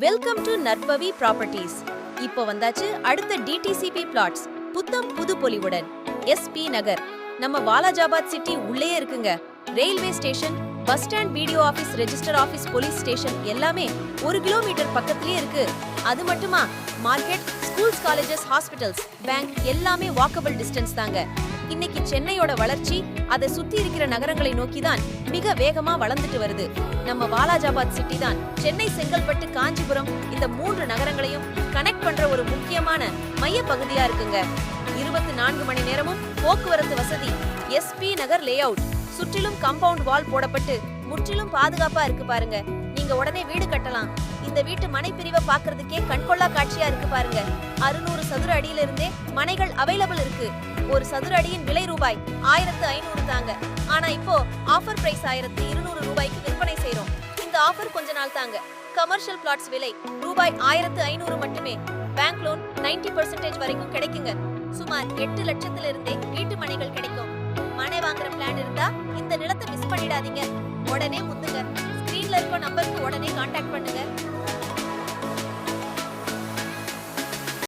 Welcome to Narpavi properties. இப்போ வந்தாச்சு அடுத்த டிடிசிபி பிளாட்ஸ் புத்தம் புது பொலிவுடன். எஸ்பி நகர் நம்ம வாலாஜாபாத் சிட்டி உள்ளேயே இருக்குங்க. Railway station, bus stand, BDO office, register office, police station எல்லாமே 1 கிலோமீட்டர் பக்கத்திலேயே இருக்கு. அது மட்டுமா, market, schools, colleges, hospitals, bank எல்லாமே வாக்கபிள் டிஸ்டன்ஸ் தாங்க. இன்னைக்கு சென்னையோட வளர்ச்சி அதை சுத்தி இருக்கிற நகரங்களை நோக்கி தான் மிக வேகமா வளர்ந்துட்டு வருது. நம்ம வாலாஜாபாத் சிட்டி தான் சென்னை, செங்கல்பட்டு, காஞ்சிபுரம் இந்த 3 நகரங்களையும் கனெக்ட் பண்ற ஒரு முக்கியமான மைய பகுதியா இருக்குங்க. 24 மணி நேரமும் போக்குவரத்து வசதி. எஸ்பி நகர் லே அவுட் சுற்றிலும் காம்பவுண்ட் வால் போடப்பட்டு முற்றிலும் பாதுகாப்பா இருக்கு பாருங்க. நீங்க உடனே வீடு கட்டலாம். இந்த வீட்டு மனை பிரிவை பாக்குறதுக்கே கண்கொள்ளா காட்சியா இருக்கு பாருங்க. 600 சதுர அடியில இருந்தே மனைகள் அவைலபிள் இருக்கு. ஒரு சதுர அடியின் விலை ரூபாய் 1500 தாங்க. ஆனா இப்போ ஆஃபர் பிரைஸ் 1200 ரூபாய்க்கு விற்பனை செய்றோம். இந்த ஆஃபர் கொஞ்ச நாள் தாங்க. கமர்ஷியல் பிளாட்ஸ் விலை ரூபாய் 1500 மட்டுமே. பேங்க் லோன் 90% வரைக்கும் கிடைக்குங்க. சுமார் 8 லட்சத்துல இருந்தே வீட்டு மனைகள் கிடைக்கும். மனை வாங்குற பிளான் இருந்தா இந்த நிலத்தை மிஸ் பண்ணிடாதீங்க. உடனே முந்துங்க. ஸ்கிரீன்ல இருக்க நம்பருக்கு உடனே கான்டாக்ட் பண்ணுங்க.